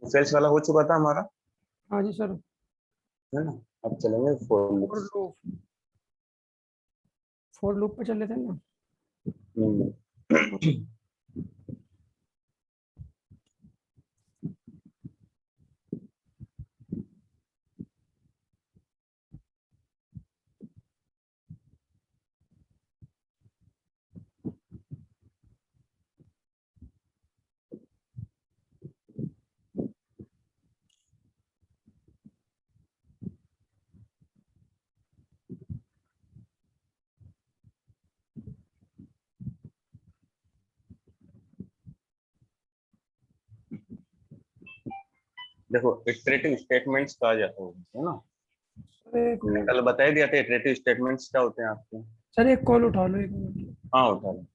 Sales वाला हो चुका था हमारा, हाँ जी सर। है ना। अब चलेंगे for for loop. Loop, for loop पे चले थे ना। हाँ। देखो इटरेटिव स्टेटमेंट्स कहा जाता है ना। सर एक मैंने मिनट। कल बता ही दिया था इटरेटिव स्टेटमेंट्स क्या होते हैं आपके। सर एक कॉल उठा लो, एक मिनट। हाँ उठा लो।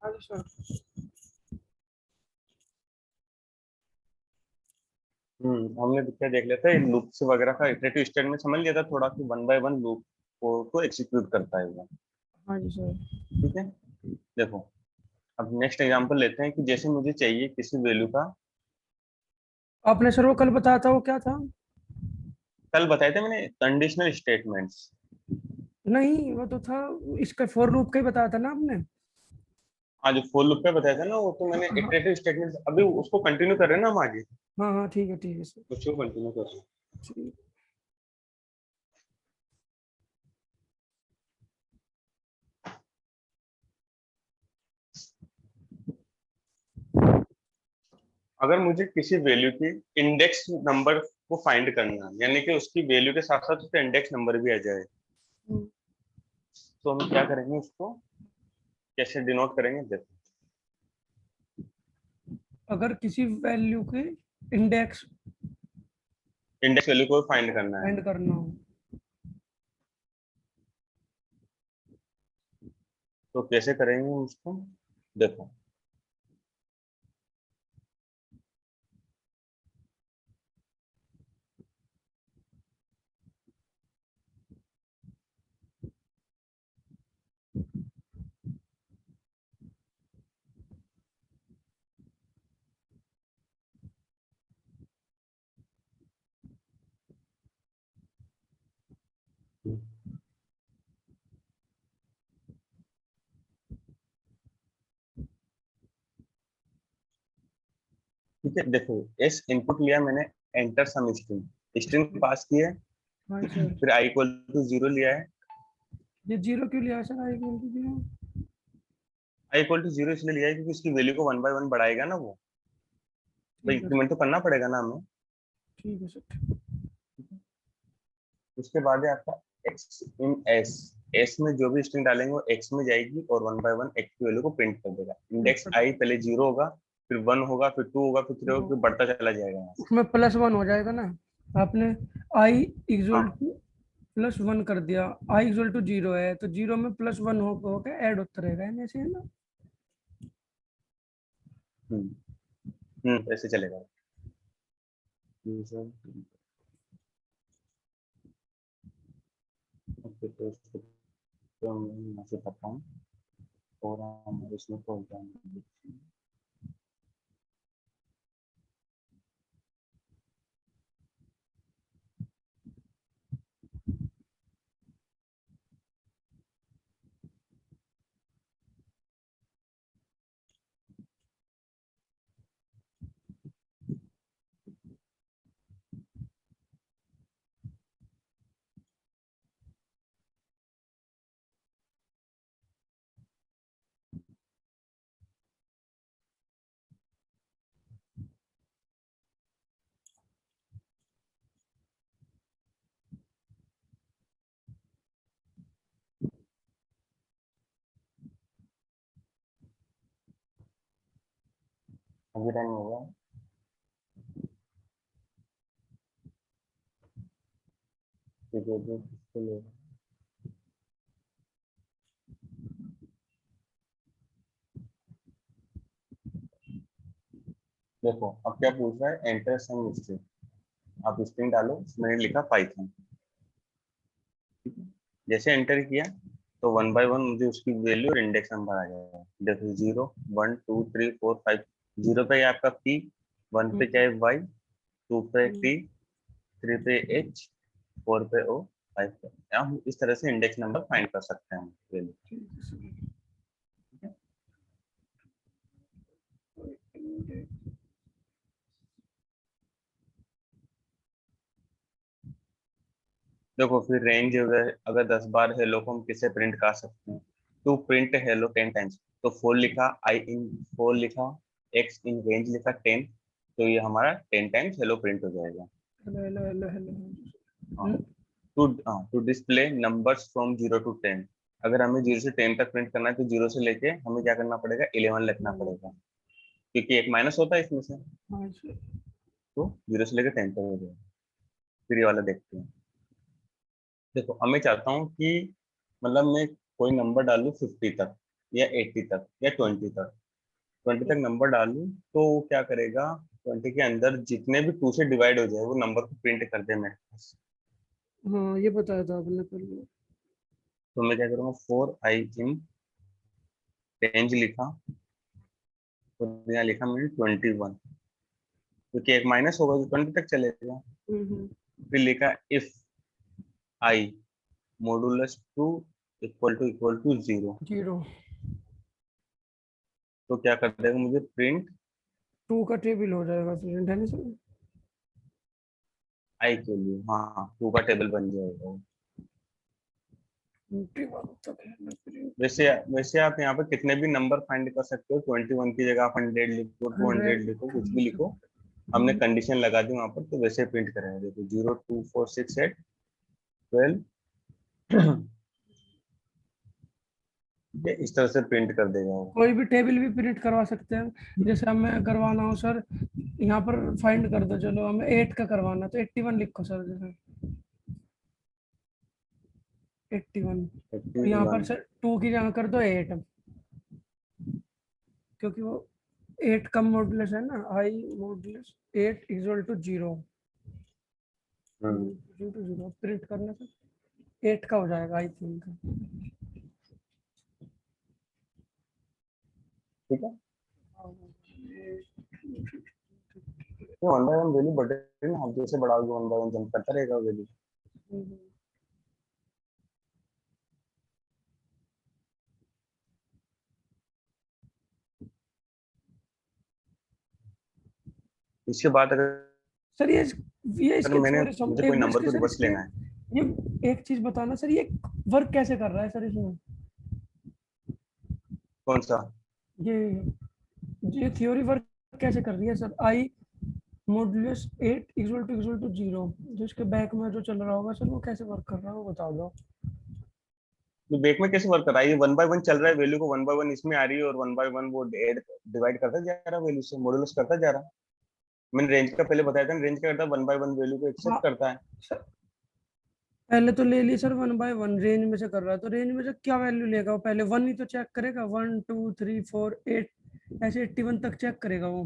हाँ जी सर। हमने क्या देख लिया था, लूप्स वगैरह का इटरेटिव स्टेटमेंट समझ लिया था थोड़ा, कि वन बाय वन लूप को एग्जीक्यूट करता है वो। हाँ जी सर। ठीक है। देखो अब नेक्स्ट एग्जांपल लेते हैं कि जैसे मुझे चाहिए किसी वैल्यू का। आपने सर वो कल बताया था, वो क्या था? कल बताए थे मैंने कंडीशनल स्टेटमेंट्स। नहीं, वो तो था, इसका फॉर लूप का ही बताया था ना आपने। हाँ जो फॉर लूप का बताया था ना, वो तो मैंने हाँ इटरेटिव स्टेटमेंट्स, अभी उसको कंटिन्यू कर रहे हैं ना हम आगे, हाँ हाँ, ठीक है सर। उसको कंटिन्यू कर रहे हैं। ठीक। अगर मुझे किसी वैल्यू की इंडेक्स नंबर को फाइंड करना है, यानी कि उसकी वैल्यू के साथ साथ उसका इंडेक्स नंबर भी आ जाए, हम्म, तो हम क्या करेंगे, उसको कैसे डिनोट करेंगे देखो। अगर किसी वैल्यू के इंडेक्स इंडेक्स वैल्यू को फाइंड करना है, फाइंड करना हो। तो कैसे करेंगे हम उसको देखो। ठीक है, देखो एस इनपुट लिया मैंने, एंटर सम स्ट्रिंग, स्ट्रिंग पास की है। हाँ जी सर। फिर आई इक्वल टू जीरो लिया है। ये जीरो क्यों लिया सर, आई बोल zero? I equal to zero इसलिए लिया है क्योंकि उसकी वैल्यू को वन बाय वन बढ़ाएगा ना वो, तो ठीक है सर। इंक्रीमेंट तो करना पड़ेगा ना हमें। ठीक है सर। उसके बाद है आपका एक्स इन एस, एस में जो भी स्ट्रिंग डालेंगे वो एक्स में जाएगी और वन बाय वन एक्स की वैल्यू को प्रिंट कर देगा। प्रिंट इंडेक्स कर आई पहले जीरो होगा, फिर वन होगा, फिर टू होगा, फिर थ्री होगा, दो, फिर बढ़ता चला जाएगा यहाँ से। उसमें प्लस वन हो जाएगा ना। आपने आई इक्वल हाँ। टू प्लस वन कर दिया, आई इक्वल टू जीरो है तो जीरो में प्लस वन हो के ऐड होता रहेगा, ऐसे है ना। ऐसे चलेगा। ओके, तो इसको तो हम यहाँ से करता हूँ और हम इसमें खोल जाएंगे। अभी टाइम होगा। ठीक है, तो किसको लेगा? देखो अब क्या पूछ रहा है, एंटर सम स्ट्रिंग। आप स्ट्रिंग डालो, मैंने लिखा पाइथन। जैसे एंटर किया तो वन बाय वन मुझे उसकी वैल्यू और इंडेक्स नंबर आ जाएगा। देखो 0 1 2 3 4 5। 0 पे आपका पी, 1 पे क्या है वाई, 2 पे टी, 3 पे एच, 4 पे ओ, 5 पे। हम इस तरह से इंडेक्स नंबर फाइंड कर सकते हैं वैल्यू। देखो फिर रेंज अगर 10 बार हेलो को हम किसे प्रिंट कर सकते हैं, टू प्रिंट हेलो 10 टाइम्स। तो 4 लिखा, आई इन 4 लिखा, एक्स इन रेंज लिखा 10, तो ये हमारा 10 टाइम्स हेलो प्रिंट हो जाएगा। Hello hello hello hello. हाँ, to display numbers from 0 to 10। अगर हमें 0 से 10 तक प्रिंट करना है तो 0 से लेके हमें क्या करना पड़ेगा, 11 लिखना पड़ेगा, क्योंकि एक माइनस होता है इसमें से। हाँ सर। तो 0 से लेकर 10 तक हो जाएगा। फिर ये वाला देखते हैं। देखो अब मैं चाहता हूँ कि मतलब मैं कोई नंबर डालूं 50 तक या 80 तक या 20 तक। 20 तक नंबर डालूं तो वो क्या करेगा, 20 के अंदर जितने भी 2 से डिवाइड हो जाए वो नंबर को प्रिंट कर दे मेरे पास। हाँ ये बताया था आपने पहले। तो मैं क्या करूँगा, 4 आई इन रेंज लिखा और यहाँ लिखा मैंने 21, क्योंकि एक माइनस होगा तो 20 तक चलेगा। हम्म। फिर लिखा if i modulus 2 equal to 0। 0। तो क्या कर देगा मुझे प्रिंट 2 का टेबल हो जाएगा स्टूडेंट है ना सर। आई के लिए, हाँ 2 का टेबल बन जाएगा वो। 21 तक है ना प्रिंट। वैसे वैसे आप यहाँ पे कितने भी नंबर फाइंड कर सकते हो, 21 की जगह आप 100 लिखो, 200 100। लिखो, कुछ भी लिखो। हमने कंडीशन लगा दी वहां पर, तो वैसे प्रिंट करेंगे। देखो 0 2 4 6 8 12। इस तरह से प्रिंट कर देगा वो। कोई भी टेबल भी प्रिंट करवा सकते हैं, जैसे हमें करवाना हो सर, यहाँ पर फाइंड कर दो, चलो हमें 8 का करवाना तो 81 लिखो सर, जैसे 81। और यहाँ पर 81। सर 2 की जगह कर दो 8, क्योंकि वो 8 का मॉडुलस है ना, आई मॉडुलस 8 इक्वल टू 0। हम्म। 0 प्रिंट करना सर, 8 का हो जाएगा आई थिंक। ठीक है, तो 1 बाय 1 वैल्यू बढ़ेगी ना, आप जैसे बढ़ाओगे 1 बाय 1 जंप करता रहेगा वैल्यू। इसके बाद अगर सर ये इसके मैंने थ्योरी मुझे एक कोई मिनट नंबर इसके को सर, रिवर्स इसके लेना है। ये एक चीज बताना सर, ये वर्क कैसे कर रहा है सर इसमें, कौन सा? ये ये थ्योरी वर्क कैसे कर रही है sir, i modulus 8 equal to 0, जो इसके बैक में जो चल रहा होगा सर, वो कैसे वर्क कर रहा है वो बता दो। तो बेक में कैसे वर्क कर रहा है, ये 1 बाय 1 चल रहा है, वैल्यू को 1 बाय 1 इसमें आ रही है और 1 बाय 1 वो डिवाइड करता जा रहा है, वैल्यू से मॉडुलस करता जा रहा है। मैंने रेंज का पहले बताया था ना, रेंज क्या करता है, 1 बाय 1 वैल्यू को हाँ एक्सेप्ट करता है। सर, पहले तो ले ली सर 1 बाय 1, रेंज में से कर रहा है तो रेंज में से क्या वैल्यू लेगा वो, पहले 1 ही तो चेक करेगा, 1 2 3 4 8, ऐसे 81 तक चेक करेगा वो।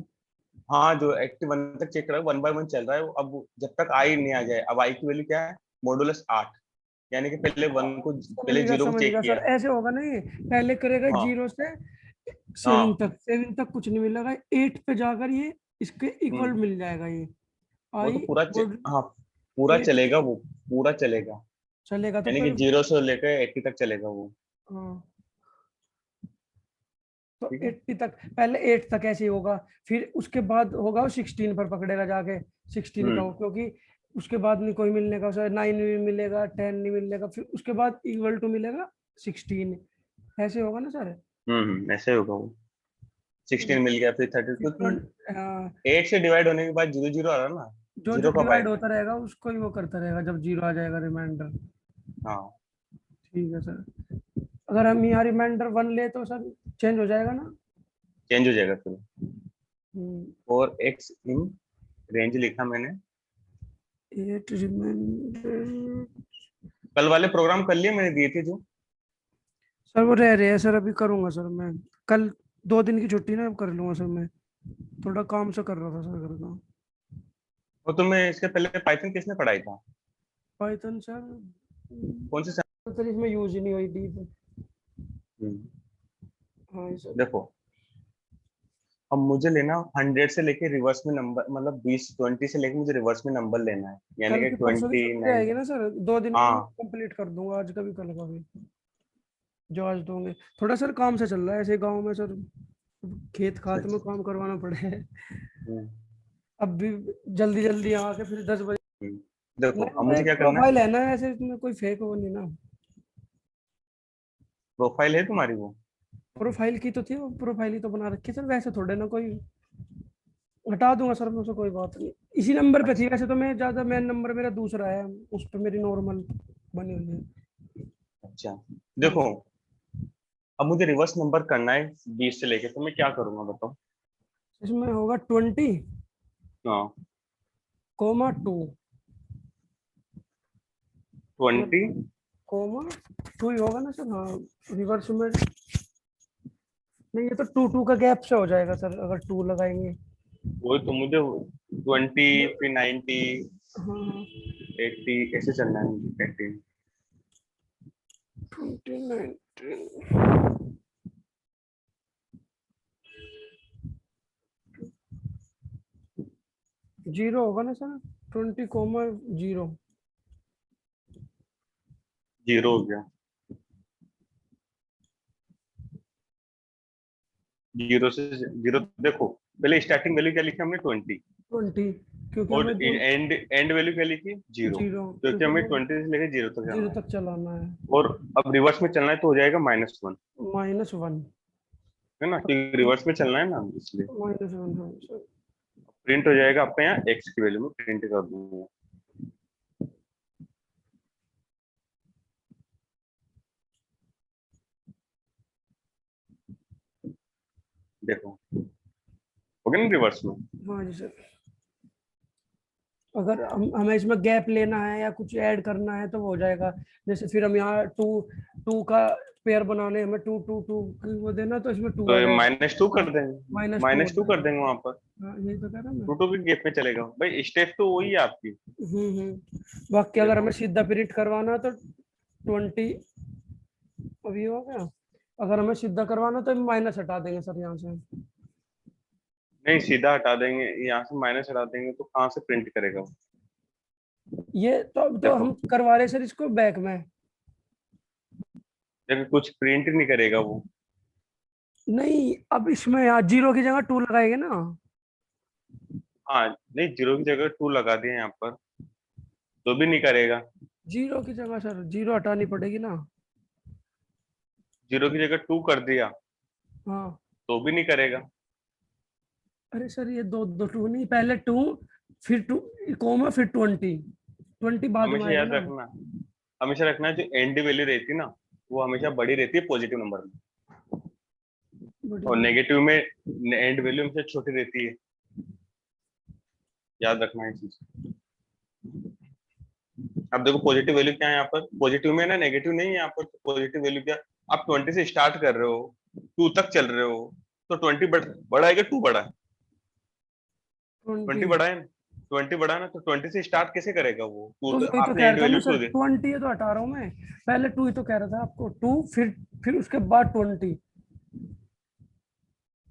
हाँ, जो 81 तक चेक कर रहा है, 1 बाय 1 चल रहा है वो। अब जब तक आई नहीं आ जाए, अब आई की वैल्यू क्या है, मॉडुलस 8, यानी कि पहले वन को, पहले जीरो को समझ चेक गया सर, किया। ऐसे होगा ना, ये पहले करेगा हाँ 0 से 7 हाँ। तक, 7 तक कुछ नहीं मिलेगा, 8 पे जाकर ये इसके इक्वल हम्म। मिल जाएगा ये। वो तो आई पूरा मॉडुलस हाँ, पूरा 8 चलेगा वो, पूरा चलेगा। चलेगा तो यानी कि फिर, 0 से लेकर 80 तक चलेगा वो। हाँ तो ठीक है। 80 तक, पहले 8 तक ऐसे ही होगा, फिर उसके बाद होगा वो 16 पर पकड़ेगा जाके, 16 का हम्म वो, क्योंकि उसके बाद नहीं कोई मिलने का, सर 9 नहीं मिलेगा, 10 नहीं मिलेगा, फिर उसके बाद इक्वल टू मिलेगा 16, ऐसे होगा ना सर। ऐसे होगा वो। 16 मिल गया, फिर 32, फिर क्योंकि 20, 8 से डिवाइड होने के बाद 0 0 आ रहा है ना। जो जो 0 कब डिवाइड आएगा? होता रहेगा उसको ही वो करता रहेगा, जब 0 आ जाएगा रिमाइंडर। हाँ, ठीक है सर, अगर हम यहाँ रिमाइंडर 1 ले तो सर चेंज हो जाएगा ना। चेंज हो जाएगा फिर। और x इन रेंज लिखा मैंने। 8 रिमाइंडर। कल वाले प्रोग्राम कर लिए मैंने दिए थे जो। सर वो रह रहे हैं सर, अभी करूंगा सर मैं। कल 2 दिन की छुट्टी ना, अब कर लूंगा सर मैं। थोड़ा काम से कर रहा था सर घर का। और तुम्हें इसके पहले पाइथन किसने पढ़ाई था? पाइथन सर कौन सी सर इसमें यूज ही नहीं हुई डीप। हम्म, हाँ ये सर। देखो अब मुझे लेना 100 से लेके रिवर्स में नंबर, मतलब 20 20 से लेके मुझे रिवर्स में नंबर लेना है, यानी कल कि की परसों की 20 छुट्टी 9। आएगी ना सर, 2 दिन में हाँ कंप्लीट कर दूंगा, आज का भी कल का भी। जो आज दोगे थोड़ा सर काम से चल रहा है ऐसे गांव में सर, खेत खात में काम करवाना पड़े है। हम्म, अब भी जल्दी जल्दी आके फिर 10 बजे। हम्म। देखो नहीं अब वो मुझे एक क्या करना है। प्रोफाइल है ना ऐसे, इसमें कोई फेक वो नहीं ना। प्रोफाइल है तुम्हारी वो? प्रोफाइल की तो थी, वो प्रोफाइल ही तो बना रखी सर, वैसे थोड़े ना कोई। हटा दूंगा सर मैं, उसे कोई बात नहीं। इसी नंबर पे थी अच्छा वैसे तो, मैं ज्यादा मेन नंबर मेरा दूसरा है, उस पे मेरी नॉर्मल बनी हुई है। अच्छा। हाँ देखो अब मुझे रिवर्स नंबर करना है 20 से लेके, तो मैं क्या करूंगा बताओ? इसमें होगा हाँ 20,2 ट्वेंटी। कोमा 2 ही होगा ना सर, हाँ। रिवर्स में नहीं, ये तो 2 2 का गैप से हो जाएगा सर, अगर 2 लगाएंगे। वो तो मुझे 20 फिर 90 हाँ 80 ऐसे चलना है मुझे 80। 2019 जीरो होगा ना सर, 20,0। जीरो हो गया। जीरो से जीरो, देखो पहले स्टार्टिंग वैल्यू क्या लिखी हमने 20, 20, क्योंकि और हमें दो एंड एंड वैल्यू क्या लिखी? जीरो, जीरो, क्योंकि क्योंकि हमें हमें 20 से लेकर जीरो तक जीरो जाना है। तक चलाना है। और अब रिवर्स में चलना है तो हो जाएगा -1, -1। है ना, क्योंकि रिवर्स में चलना है ना इसलिए। -1 हाँ सर। प्रिंट हो जाएगा आपका, यहाँ एक्स की वैल्यू में प्रिंट कर दूंगा। देखो हो गया ना रिवर्स में। हाँ जी सर। अगर हमें इसमें गैप लेना है या कुछ ऐड करना है तो वो हो जाएगा। जैसे फिर हम यहाँ 2 2 का पेयर बनाने, हमें 2 2 2 वो देना, तो इसमें 2 तो आ जाएगा। -2 कर देंगे, -2 हो -2 कर जाएगा। देंगे वहां पर। हाँ यही तो कह रहा मैं। 2 2 के गेप में चलेगा भाई, स्टेप तो वही है आपकी। बाकी अगर देखो हमें सीधा प्रिंट करवाना है तो 20 अभी हो गया। अगर हमें सीधा करवाना तो माइनस हटा देंगे सर यहाँ से। नहीं, सीधा हटा देंगे, यहाँ से माइनस हटा देंगे तो कहाँ से प्रिंट करेगा वो? ये तो अब तो देखो हम करवा रहे सर इसको बैक में। देखो कुछ प्रिंट नहीं करेगा वो। नहीं, अब इसमें यहाँ 0 की जगह 2 लगाएंगे ना। हाँ, नहीं जीरो की जगह 2 लगा दिए यहाँ पर, तो भी नहीं करेगा। 0 की जगह सर 0 हटानी पड़ेगी ना। जीरो की जगह 2 कर दिया हाँ। तो भी नहीं करेगा। अरे सर ये दो दो 2 नहीं, पहले 2 फिर 2 कोमा फिर 20 बाद में हमेशा आएगा याद ना। रखना, हमेशा रखना जो एंड वैल्यू रहती है ना, वो हमेशा बड़ी रहती है पॉजिटिव नंबर में, और बढ़िया। नेगेटिव में एंड वैल्यू हमेशा छोटी रहती है। याद रखना है चीज। अब देखो पॉजिटिव वैल्यू क्या है यहाँ पर, पॉजिटिव में ना, नेगेटिव नहीं है यहाँ पर। पॉजिटिव वैल्यू क्या, आप 20 से स्टार्ट कर रहे हो, 2 तक चल रहे हो, तो 20 बड़ा है कि 2 बड़ा है? 20 20 बड़ा है, 20 बड़ा है ना, तो 20 से स्टार्ट कैसे करेगा वो? 2 तो तो वही तो आपने कह एंड रहा था ना वैल्यू सर, 2 दे। 20 है तो हटा रहा हूँ मैं। पहले 2 ही तो कह रहा था आपको, 2 फिर उसके बाद 20।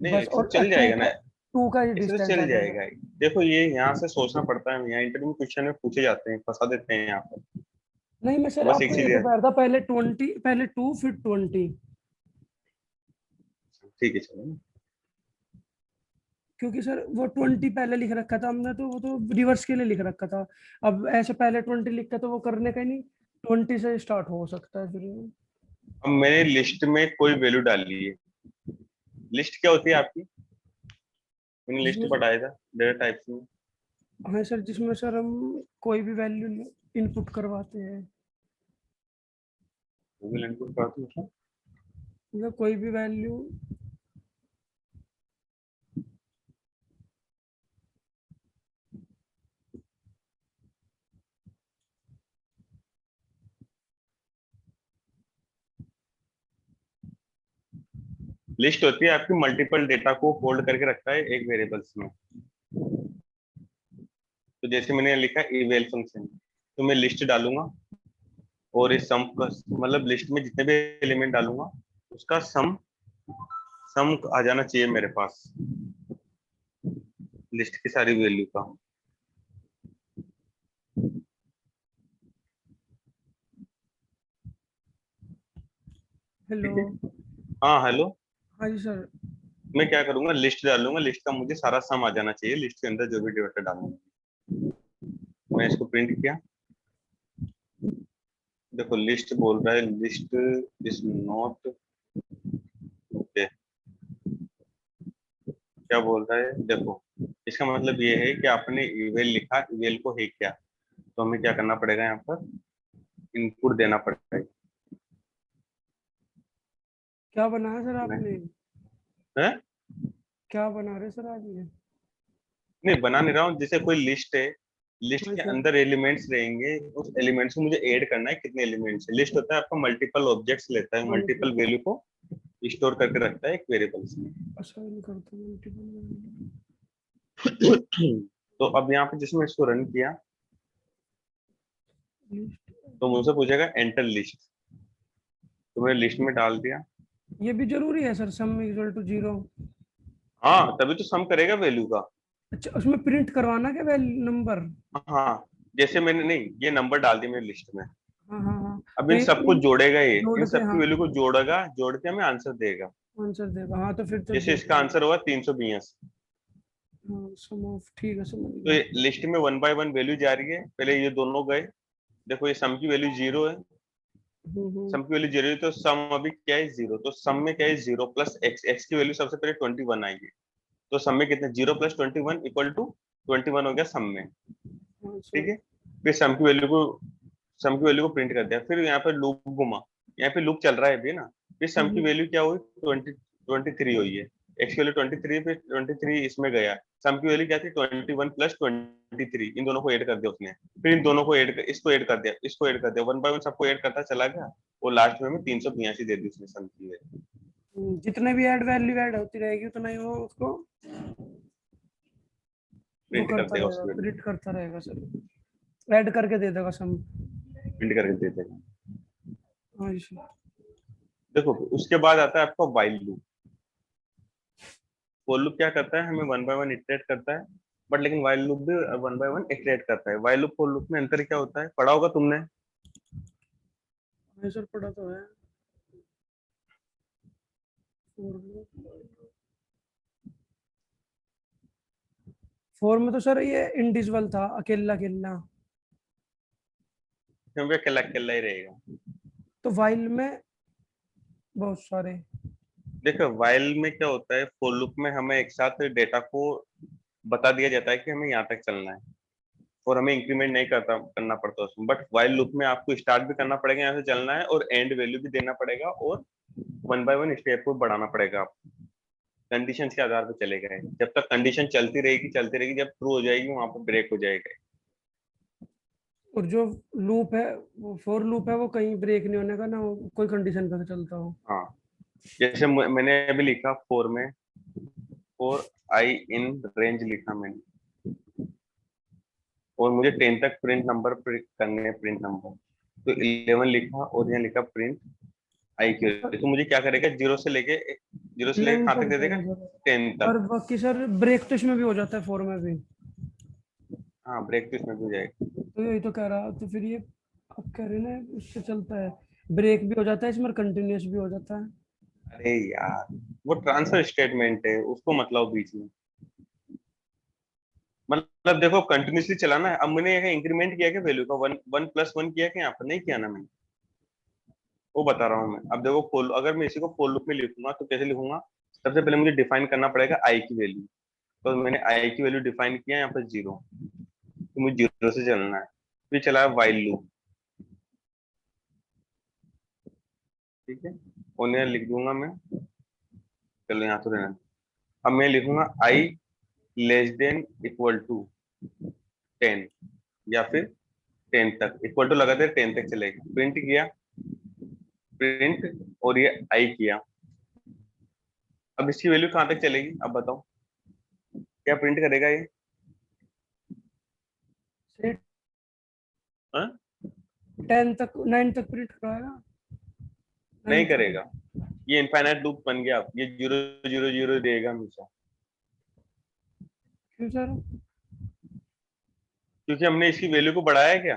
नहीं बस, ऐसे तो और चल टू जाएगा ना, का 2 का ही ऐसे तो डिस्टेंस आ चल जाएगा। जाएगा। देखो ये यहाँ से सोचना पड़ता है, यहाँ इंटरव्यू क्वेश्चन में पूछे जाते हैं, फंसा देते हैं यहाँ पर। नहीं मैं तो सर बस एक आपको ये चीज तो है। कह रहा था, पहले 20, पहले 2 फिर 20। ठीक है चलो। क्योंकि सर वो 20 पहले लिख रखा था हमने, तो वो तो रिवर्स के लिए लिख रखा था। अब ऐसे पहले 20 लिखा तो वो करने का ही नहीं। 20 से स्टार्ट हो सकता है फिर। अब मैंने लिस्ट में कोई वैल्यू डाल ली है। लिस्ट क्या होती है आपकी? मैंने लिस्ट जिसमें पढ़ाया था डेटा टाइप्स में। हाँ सर, जिसमें सर हम कोई भी वैल्यू इनपुट करवाते हैं। गूगल इनपुट करते हैं। मतलब कोई भी वैल्यू लिस्ट होती है आपकी मल्टीपल डेटा को होल्ड करके रखता है एक वेरिएबल्स में। तो जैसे मैंने लिखा इवेल फंक्शन, तो मैं लिस्ट डालूंगा और इस सम का मतलब लिस्ट में जितने भी एलिमेंट डालूंगा उसका सम सम आ जाना चाहिए मेरे पास, लिस्ट की सारी वैल्यू का। हेलो। ठीक है, हाँ हेलो। हाँ जी सर। मैं क्या करूंगा, लिस्ट डालूंगा, लिस्ट का मुझे सारा सम आ जाना चाहिए, लिस्ट के अंदर जो भी डेटा डालूंगा। मैं इसको प्रिंट किया, देखो लिस्ट बोल रहा है लिस्ट इज नॉट ओके। क्या बोल रहा है देखो, इसका मतलब ये है कि आपने इवेल लिखा, इवेल को है क्या, तो हमें क्या करना पड़ेगा, यहाँ पर इनपुट देना पड़ेगा। क्या बनाया सर आपने? है? क्या बना रहे सर आप ये? नहीं बना नहीं रहा हूँ, जैसे कोई लिस्ट है, लिस्ट हाँ के सर। अंदर एलिमेंट्स रहेंगे, उस एलिमेंट्स को मुझे ऐड करना है, कितने एलिमेंट्स है। लिस्ट होता है आपका मल्टीपल ऑब्जेक्ट्स लेता है, मल्टीपल वैल्यू को स्टोर करके रखता है एक वेरिएबल्स में। असाइन करता हूँ मल्टीपल। तो अब यहाँ पे जिसमें इसको रन किया लिस्ट। तो मुझसे पूछेगा एंटर लिस्ट, तो मैंने लिस्ट में डाल दिया। ये भी जरूरी है सर, सम इक्वल टू 0? हाँ तभी तो सम करेगा वैल्यू का। अच्छा, उसमें प्रिंट करवाना क्या वैल्यू नंबर? हाँ जैसे मैंने नहीं ये नंबर डाल दिया मैंने लिस्ट में, हाँ हाँ हाँ। अब तो इन ये सबको इन जोड़ेगा, ये जोड़ इन के, सबकी हाँ, वैल्यू को जोड़ेगा, जोड़ के हमें आंसर देगा। आंसर देगा। हाँ तो फिर तो जैसे इसका जरूरी। आंसर होगा 382। हाँ, सम ऑफ, ठीक है, समझ तो गया। ये लिस्ट में 1 बाय 1 वैल्यू जा रही है, पहले ये दोनों गए, देखो ये सम की वैल्यू 0 है, हम्म। सम की वैल्यू 0 है, तो सम अभी क्या है 0, तो सम में क्या है 0 प्लस एक्स, एक्स की वैल्यू सबसे पहले 21 आएगी, तो सम में कितने 0 प्लस 21 इक्वल टू 21 हो गया सम में। हाँ ठीक सर। है, फिर सम की वैल्यू को प्रिंट कर दिया, फिर यहाँ पे लूप घुमा, यहाँ पे लूप चल रहा है अभी ना, फिर सम की हम्म। वैल्यू क्या हुई 23 हुई है, एक्स की वैल्यू 23, फिर 23 इसमें गया, सम की वैल्यू क्या थी 21 प्लस 23, इन दोनों को ऐड कर दिया उसने, फिर इन दोनों को ऐड कर, इसको ऐड कर दिया, इसको ऐड कर दिया, 1 बाय 1 सबको ऐड करता चला गया, और लास्ट में हमें 382 दे दी उसने सम की वैल्यू। जितने भी ऐड वैल्यू ऐड होती रहेगी उतना ही वो उसको वो प्रिंट कर करता देगा रहेगा, उसकी वैल्यू, प्रिंट करता रहेगा सर, ऐड करके दे देगा सम। प्रिंट करके दे देगा। हाँ जी सर। देखो उसके बाद आता है आपका वाइल लूप। फॉर लूप क्या करता है, हमें 1 बाय 1 इटरेट करता है, बट लेकिन वाइल लूप भी 1 बाय 1 इटरेट करता है। वाइल लूप फॉर लूप में अंतर क्या होता है, पढ़ा होगा तुमने। हाँ सर, पढ़ा तो है। फोर में तो सर ये इंडिविजुअल था, अकेला अकेला। क्योंकि अकेला अकेला ही रहेगा। तो वाइल में बहुत सारे। देखो वाइल में क्या होता है, फॉर लूप में हमें एक साथ डेटा को बता दिया जाता है कि हमें यहाँ तक चलना है, और हमें इंक्रीमेंट नहीं करना पड़ता उसमें, बट वाइल लूप में आपको स्टार्ट भी करना पड़ेगा, यहाँ से चलना है, और एंड वैल्यू भी देना पड़ेगा, और 1 बाय 1 स्टेप को बढ़ाना पड़ेगा आपको, कंडीशन के आधार पर चलेगा ये। जब तक कंडीशन चलती रहेगी, जब ट्रू हो जाएगी वहां पर ब्रेक हो जाएगा। और जो लूप है, वो फोर लूप है, वो कहीं ब्रेक नहीं होने का ना, वो कोई कंडीशन पे चलता हो। हाँ जैसे मैंने अभी लिखा फोर में, फोर आई इन रेंज लिखा मैंने, और मुझे 10 तक प्रिंट नंबर प्रिंट करने हैं, प्रिंट नंबर, तो 11 लिखा और यहाँ लिखा प्रिंट आई क्यू, तो मुझे क्या करेगा, जीरो से लेके 11 कहाँ तक तक दे देगा, देगा सर। 10 और तक। बाकी सर ब्रेक तो इसमें भी हो जाता है, फोर में भी। हाँ ब्रेक तो इसमें भी हो जाएगा। तो यही तो कह रहा, तो फिर ये अब कह रहे ना, उससे चलता है, ब्रेक भी हो जाता है इसमें, कंटिन्यूस भी हो जाता है। अरे यार वो ट्रांसफर स्टेटमेंट है, उसको मतलब बीच में, मतलब देखो कंटिन्यूसली चलाना है। अब मैंने यहाँ इंक्रीमेंट किया क्या वैल्यू का, 1 1 + 1 किया क्या, यहाँ पर नहीं किया ना मैंने, वो बता रहा हूँ मैं। अब देखो फॉर, अगर मैं इसी को फॉर लूप में लिखूंगा तो कैसे लिखूंगा, सबसे पहले मुझे डिफाइन करना पड़ेगा आई की वैल्यू, तो मैंने आई की वैल्यू डिफाइन किया यहाँ पर 0, तो मुझे 0 से चलना है, फिर चला वाइल लूप। ठीक है, और यहाँ लिख दूंगा मैं, चलो यहाँ तो रहना, अब मैं लिखूंगा आई लेस देन इक्वल टू 10, या फिर 10 तक, इक्वल टू लगाते 10 तक चलेगा, प्रिंट किया, प्रिंट, और ये आई किया, अब इसकी वैल्यू कहाँ तक चलेगी, अब बताओ क्या प्रिंट करेगा ये? से हाँ? 10 तक 9 तक प्रिंट कराएगा, नहीं 9 करेगा, तक। ये इनफाइनाइट लूप बन गया, अब ये 0 0 0 देगा हमेशा, क्यों सर? क्योंकि हमने इसकी वैल्यू को बढ़ाया क्या,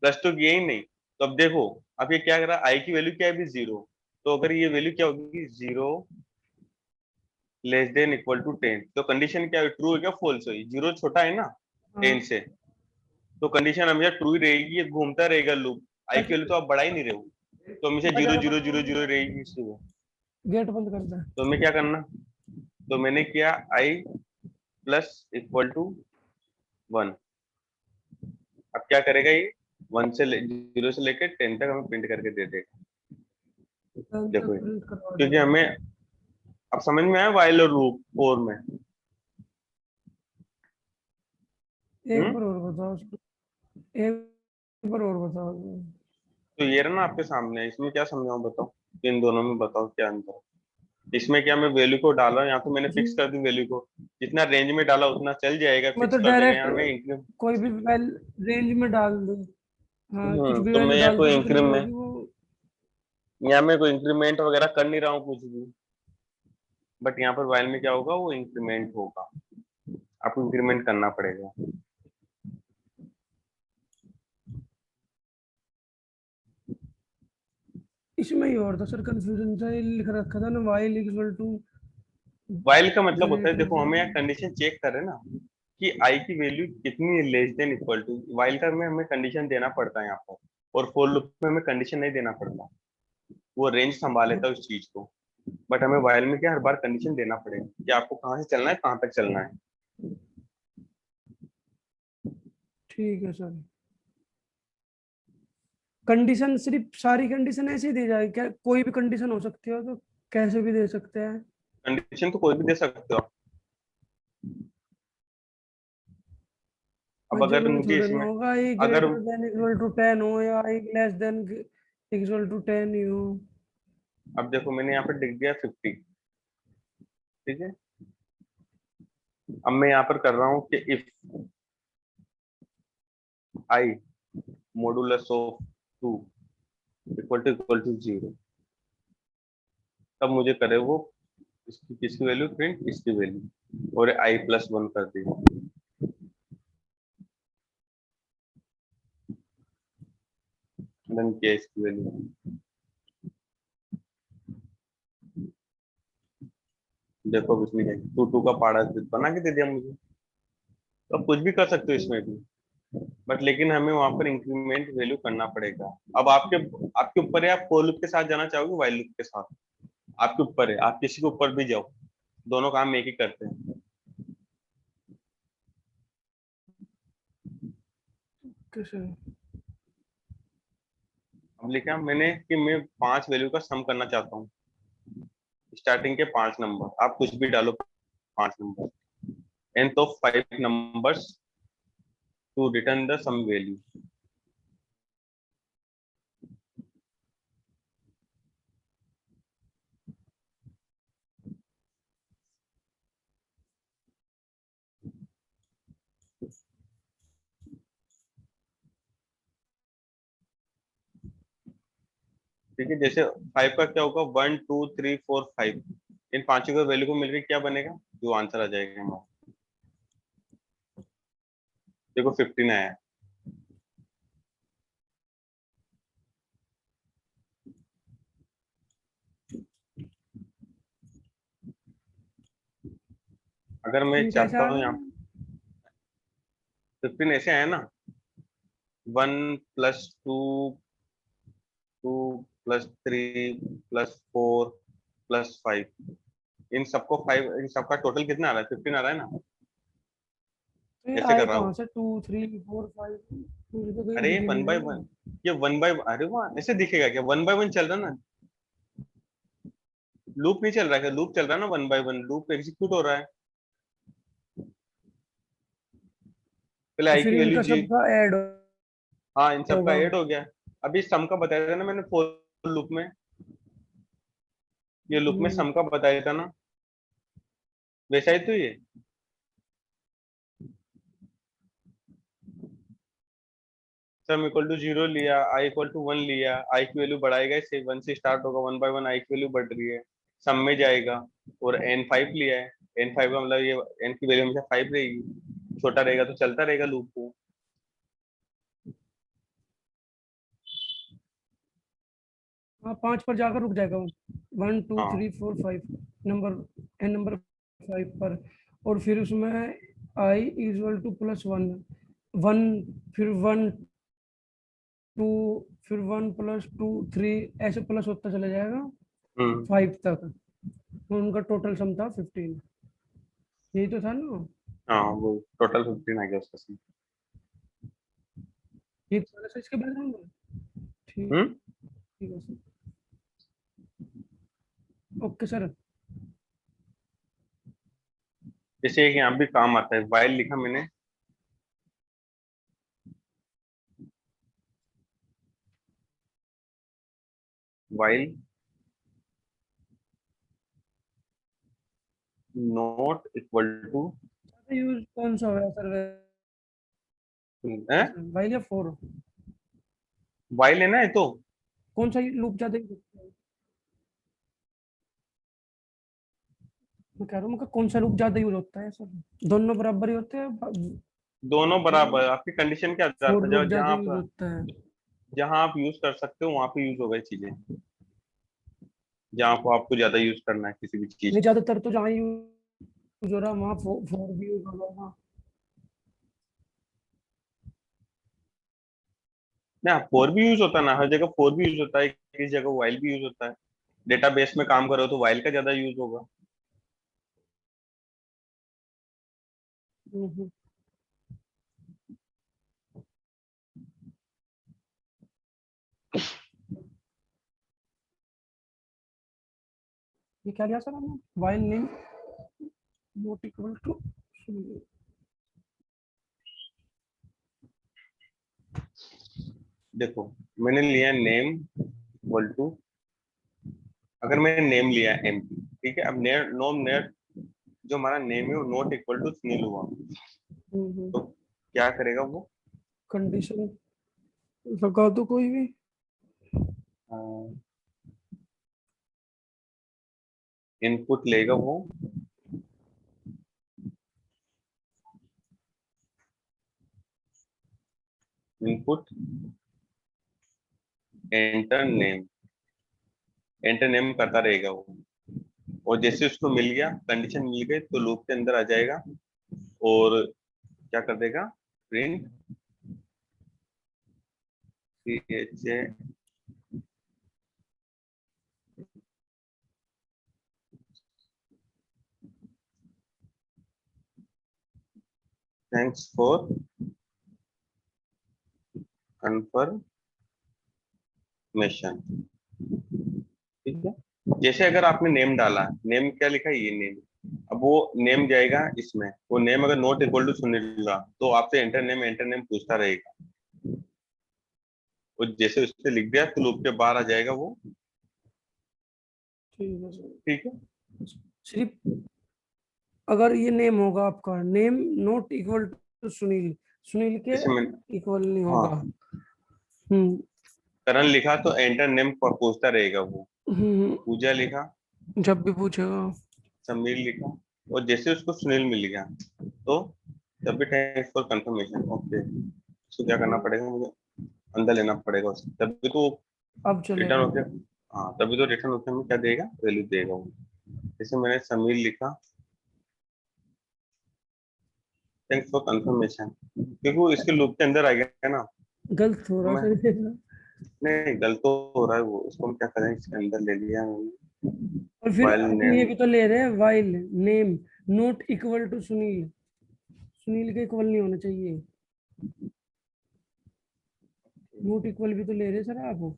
प्लस तो किया ही नहीं। तो अब देखो, अब ये क्या कर रहा है, आई की वैल्यू क्या है अभी 0, तो अगर ये वैल्यू क्या होगी 0 लेस देन इक्वल टू 10, तो कंडीशन क्या है, ट्रू है क्या फॉल्स है, 0 छोटा है ना हाँ 10 से, तो कंडीशन हमेशा ट्रू ही रहेगी, ये घूमता रहेगा लूप, आई की वैल्यू तो आप बढ़ा ही नहीं रहे हो, तो हमेशा जीरो जीरो जीरो जीरो रहेगी इसकी वो। गेट बंद कर दे। तो हमें क्या करना, तो मैंने किया आई प्लस इक्वल टू 1, अब क्या करेगा ये 0 से लेकर 10 तक हमें प्रिंट करके दे देगा। 10 देखो तक ये, प्रिंट करवा क्योंकि देगा। हमें अब समझ में आया वाइल और लूप फोर में। एक हम्म, बार और बताओ उसको, एक बार और बताओ। तो ये रहा ना आपके सामने, इसमें क्या समझाऊं बताओ, तो इन दोनों में बताओ क्या अंतर है? इसमें क्या मैं वैल्यू को डाला, यहाँ तो मैंने जी, फिक्स कर दी वैल्यू को, जितना रेंज में डाला उतना चल जाएगा, मैं फिक्स तो कर देगा, डायरेक्ट यहाँ हमें इंक्रीमेंट। कोई भी वैल रेंज में डाल दे। हाँ, कुछ भी तो मैं वैल्यू यहाँ डाल कोई दो जितनी भी इंक्रीमेंट, होगी वो। यहाँ मैं कोई इंक्रीमेंट वगैरह कर नहीं रहा हूँ कुछ भी, बट यहाँ पर वाइल में क्या होगा, वो इंक्रीमेंट होगा, आपको इंक्रीमेंट करना पड़ेगा। इसमें ही और था सर, कंफ्यूजन था, ये लिख रखा था ना वाइल इक्वल टू, वाइल का जो मतलब होता एक है, देखो रखा हमें था। यहाँ कंडीशन चेक करें ना कि आई की वैल्यू कितनी है less than equal to, while का में हमें कंडीशन देना पड़ता है यहाँ पर, और फॉर लूप में हमें कंडीशन नहीं देना पड़ता, वो रेंज संभाल लेता है उस चीज को, बट हमें वाइल में क्या हर बार कंडीशन देना पड़ेगा कि आपको कहाँ से चलना है, कहाँ तक चलना है। ठीक है सर। कंडीशन सिर्फ सारी कंडीशन ऐसे ही दी जाएगी क्या? कोई भी कंडीशन हो सकती है तो कैसे भी दे सकते हैं? कंडीशन तो कोई भी दे सकते हो आप। अब और अगर जरूरी मुझे थोड़ा ना इसमें, होगा आई अगर ग्रेटर देन इक्वल टू 10 हो या आई लेस देन इक्वल टू 10 ही हो। अब देखो मैंने यहाँ पर लिख दिया 50, ठीक है, अब मैं यहाँ पर कर रहा हूँ कि if i modulus of 2 equal to 0, तब मुझे करे वो इसकी किसकी वैल्यू प्रिंट, इसकी वैल्यू, और आई प्लस 1 कर दी, डन किया इसकी वैल्यू। देखो अब इसमें क्या 2 का पाड़ा बना के दे दिया मुझे, तो अब कुछ भी कर सकते हो इसमें भी, बट लेकिन हमें वहां पर इंक्रीमेंट वैल्यू करना पड़ेगा। अब आपके आपके ऊपर है, आप फॉर लूप के साथ जाना चाहोगे वाइल लूप के साथ, आपके ऊपर है, आप किसी के ऊपर भी जाओ, दोनों काम एक ही करते हैं। कैसे? अब लिखा मैंने कि मैं 5 वैल्यू का सम करना चाहता हूँ, स्टार्टिंग के 5 नंबर आप कुछ भी डालो, 5 number, nth of 5 numbers to return the sum value. ठीक है, जैसे 5 का क्या होगा, 1 2 3 4 5, इन पांचों का वैल्यू को मिलकर क्या बनेगा, जो आंसर आ जाएगा हमारा, देखो 15 आया है। अगर मैं 15 कैसे चाहता आ हूँ गया? यहाँ 15 ऐसे आया ना, 1 + 2 + 3 + 4 + 5, इन सबको 5, इन सबका टोटल कितना आ रहा है, 15 आ रहा है ना, तो ये ऐसे कर आए रहा कहाँ हूँ। से 2 3 4 5? मुझे तो कहीं अरे दिख ही नहीं 1 बाय 1, रहा। ये 1 बाय, अरे वाह ऐसे दिखेगा क्या, 1 बाय 1 चल रहा है ना, लूप नहीं चल रहा है, लूप चल रहा है ना, 1 बाय 1 लूप एग्जीक्यूट हो रहा है, पहले तो आई फिर की वैल्यू इनका जी, सबका ऐड हाँ इन सबका होगा। ऐड हो गया। अभी सम का बताया था ना मैंने फॉर लूप में, ये लूप में सम का बताया था ना, वैसा ही तो ये। सम इक्वल टू 0 लिया, आई इक्वल टू 1 लिया, आई की वैल्यू बढ़ाएगा, इससे 1 से स्टार्ट होगा, 1 बाय 1 आई की वैल्यू बढ़ रही है, सम में जाएगा। और एन 5 लिया है, एन 5 का मतलब ये एन की वैल्यू हमेशा 5 रहेगी, छोटा रहेगा तो चलता रहेगा लूप को। हाँ 5 पर जाकर रुक जाएगा वो, 1 2 हाँ 3 4 5 नंबर, एन नंबर 5 पर। और फिर उसमें आई इक्वल टू प्लस 1, 1 फिर 1 2 फिर 1 प्लस 2 3 ऐसे प्लस होता चला जाएगा हम्म 5 तक। उनका टोटल सम था 15, यही तो था ना। हाँ, वो टोटल 15 आ गया उसका sum। ये तो मैंने इसके बैकग्राउंड में। ठीक, हम्म ठीक है सर। Okay sir. जैसे एक यहाँ भी काम आता है, वाइल लिखा मैंने, while not equal to, use कौन सा है सर, वाइल या फोर? वाइल है ना ये तो। कौन सा लूप ज्यादा यूज होता है? मैं कह रहा हूँ, कौन सा लूप ज्यादा यूज होता है सर? दोनों बराबर ही होते हैं? दोनों बराबर, आपकी कंडीशन के आधार फोर पर, लूप जहाँ ज्यादा यूज आप होता है? जहाँ आप यूज कर सकते हो वहां पे यूज होगा ये चीजें, जहाँ को आपको ज्यादा यूज करना है किसी भी चीज नहीं, को। ज्यादातर तो जहाँ यूज हो रहा है वहाँ फोर भी यूज होगा वहाँ। ना फोर भी यूज होता है ना, हर जगह फोर भी यूज होता है, किसी जगह वाइल भी यूज होता है। डेटाबेस में काम करो तो वाइल का ज्यादा यूज होगा। हम्म। ये क्या लिया सर हमने, while name not equal to. देखो, मैंने लिया नेम इक्वल टू, अगर मैंने नेम लिया एम पी, ठीक है, अब नेम नो नेट, जो हमारा नेम है वो नॉट इक्वल टू सुनील हुआ, तो क्या करेगा वो? कंडीशन लगा दो कोई भी। इनपुट लेगा वो, input enter name, enter name करता रहेगा वो। और जैसे उसको मिल गया, कंडीशन मिल गई, तो लूप के अंदर आ जाएगा और क्या कर देगा, प्रिंट थैंक्स फॉर कंफर्मेशन। ठीक है, जैसे अगर आपने नेम डाला, नेम क्या लिखा है, ये नेम, अब वो नेम जाएगा इसमें, वो नेम अगर नॉट इक्वल टू सुनील होगा तो आपसे एंटर नेम पूछता रहेगा। वो जैसे उसने लिख दिया तो लूप के बाहर आ जाएगा वो। ठीक है सर। ठीक है, सिर्फ अगर ये नेम होगा आपका, name not equal to Sunil, Sunil के जैसे मैं, इक्वल नहीं हाँ, होगा। हम्म करण लिखा तो एंटर नेम पूछता रहेगा वो। हम्म। पूजा लिखा, जब भी पूछेगा। समीर लिखा, और जैसे उसको सुनील मिल गया तो तब भी थैंक्स फॉर कंफर्मेशन, ओके, उसको क्या करना पड़ेगा मुझे, अंदर लेना पड़ेगा उसको, तभी तो अब रिटर्न चलेगा। होके, हाँ तभी तो रिटर्न होके हमें क्या देगा, वैल्यू देगा वो। जैसे मैंने समीर लिखा, थैंक्स फॉर कंफर्मेशन, क्योंकि वो इसके लूप के अंदर आ गया है ना। गलत हो तो रहा मैं, सर ये तो। नहीं गलत तो हो रहा है वो, इसको हम क्या करें, इसके अंदर ले लिया मैंने, और फिर फाइल अपन ये नेम, भी तो ले रहे हैं, while name not equal to Sunil, Sunil के इक्वल नहीं होना चाहिए। नॉट इक्वल भी तो ले रहे हैं सर आप।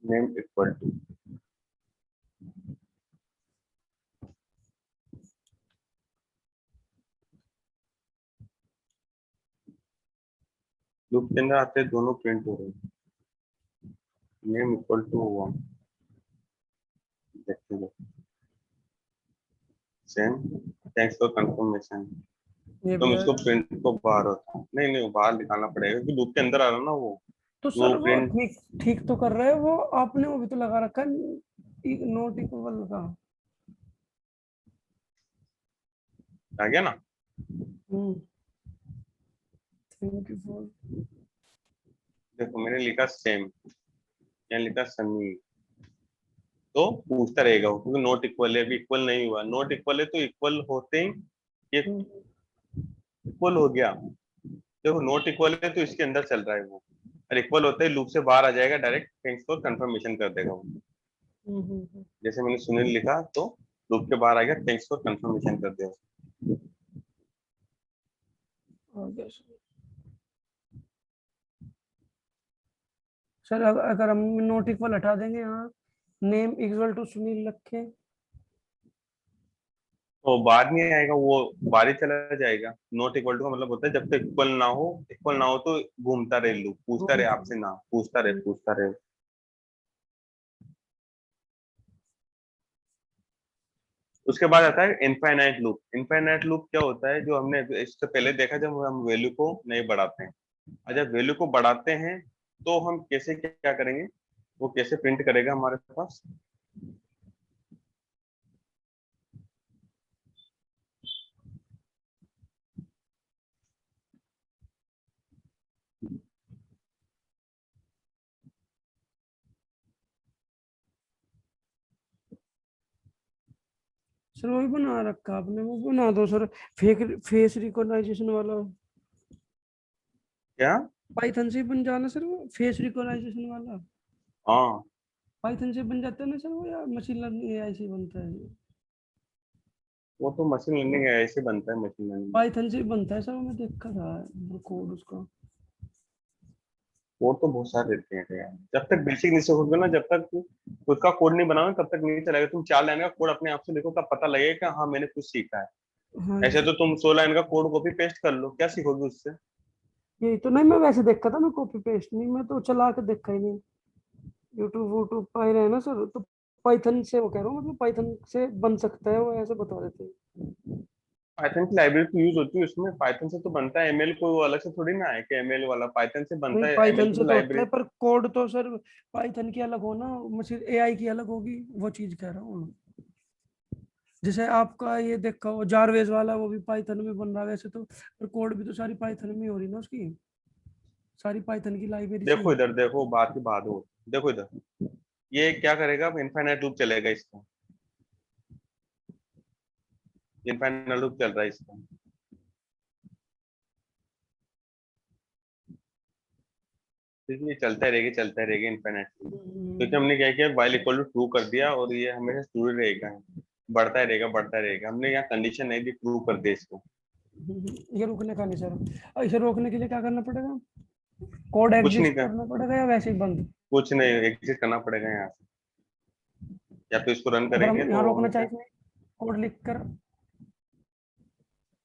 नेम इक्वल टू, लूप के अंदर आते हैं दोनों प्रिंट हो रहे हैं, नेम इक्वल टू वन, देखते हैं सेम, थैंक्स फॉर कंफर्मेशन। ये भी तुम है। इसको प्रिंट को बाहर होता, नहीं नहीं, वो बाहर निकालना पड़ेगा क्योंकि लूप के अंदर आ रहा है ना वो। तो वो सर वो प्रिंट ठीक ठीक तो कर रहे हैं वो, आपने वो भी तो लगा रखा है नॉट इक्वल का। आ गया ना। Thank you for. देखो मैंने लिखा सेम, यहाँ लिखा समी, तो पूछता रहेगा वो, क्योंकि नोट इक्वल है, अभी इक्वल नहीं हुआ। नोट इक्वल है तो इक्वल होते ही ये इक्वल हो गया। देखो नोट इक्वल है तो इसके अंदर चल रहा है वो, और इक्वल होते ही लूप से बाहर आ जाएगा, डायरेक्ट थैंक्स फॉर कंफर्मेशन कर देगा वो। जैसे मैंने सुनील लिखा तो लूप के बाहर आ गया, थैंक्स फॉर कंफर्मेशन कर दिया। सर अगर हम नोट इक्वल हटा देंगे यहाँ, नेम इक्वल टू सुनील रखे। तो बाद में आएगा वो, बाहर ही चला जाएगा। नॉट इक्वल टू का मतलब होता है जब तक इक्वल ना हो, इक्वल ना हो तो घूमता रहे लूप, पूछता रहे आपसे, ना पूछता रहे पूछता रहे। उसके बाद आता है इनफाइनाइट लूप। इनफाइनाइट लूप क्या होता है, जो हमने इससे पहले देखा, जब हम वैल्यू को नहीं बढ़ाते हैं। और जब वैल्यू को बढ़ाते हैं तो हम कैसे क्या करेंगे, वो कैसे प्रिंट करेगा हमारे पास। सर वही बना रखा आपने, वो बना दो सर, फेस रिकॉग्नाइजेशन वाला। क्या? पाइथन से ही बन जाना सर वो फेस रिकॉग्नाइजेशन वाला। हाँ, पाइथन से बन जाता है ना सर वो, या मशीन लर्निंग एआई से बनता है? वो तो मशीन लर्निंग ऐसे बनता है, मशीन लर्निंग। पाइथन से ही बनता है सर, मैं देखा था कोड उसका। कोड तो बहुत सारे रहते हैं यार, जब तक बेसिक नहीं सीखोगे ना, जब तक खुद का कोड नहीं बनाओगे तब तक नहीं चलेगा। तुम 4 लाइन का कोड अपने आप से लिखो, तब पता लगेगा कि हाँ मैंने कुछ सीखा है। हाँ ऐसे तो तुम 100 लाइन का कोड कॉपी पेस्ट कर लो, क्या सीखोगे उससे। यही तो। नहीं मैं वैसे देखा था, मैं कॉपी पेस्ट नहीं, मैं तो चला के देखा ही नहीं। यूट्यूब वूट्यूब पाए रहे ना सर, तो पाइथन से वो कह रहा हूँ, मतलब पाइथन से बन सकता है वो, ऐसे बता देते हैं। पाइथन की लाइब्रेरी तो यूज होती है उसमें, पाइथन से तो बनता है। एमएल को अलग से थोड़ी ना है कि एमएल वाला पाइथन से बनता नहीं है, एमएल पाइथन की से तो तो होता है, लाइब्रेरी। पर कोड तो सर पाइथन की अलग हो ना, मशीन एआई की अलग होगी, वो चीज कह रहा हूँ। जैसे आपका ये देखा हो जारवेज वाला, वो भी पाइथन में बन रहा है वैसे तो, पर कोड भी तो सारी पाइथन में हो रही ना उसकी, सारी पाइथन की लाइब्रेरी से ही देखो हो। इधर, देखो बात की बात हो, देखो इधर, ये क्या करेगा, इनफाइनाइट लूप चलेगा इसका, इनफाइनाइट लूप चल रहा है इसका। ठीक है, ये चलता रहेगा इनफाइनाइट लूप। क्योंकि हमने क्या किया, वाइल इक्वल टू ट्रू कर दिया, और ये हमेशा ट्रू रहेगा, बढ़ता ही रहेगा बढ़ता ही रहेगा। हमने यहाँ कंडीशन नहीं दी, ट्रू कर दिया इसको। ये रुकने का नहीं सर, और इसे रोकने के लिए क्या करना पड़ेगा? कोड कुछ नहीं एग्जिस्ट कर, करना पड़ेगा या वैसे ही बंद? कुछ नहीं, एग्जिट करना पड़ेगा यहाँ से, या तो इसको रन अगर करेंगे हम तो यहाँ रोकना हमेशा। चाहते हैं कोड लिख कर।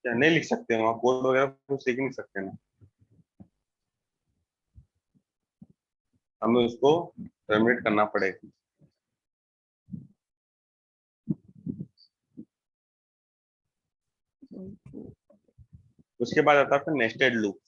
क्या नहीं लिख सकते वहाँ कोड वगैरह कुछ सीख नहीं सकते ना, हमें उसको टर्मिनेट करना पड़ेगा। उसके बाद आता है nested loop.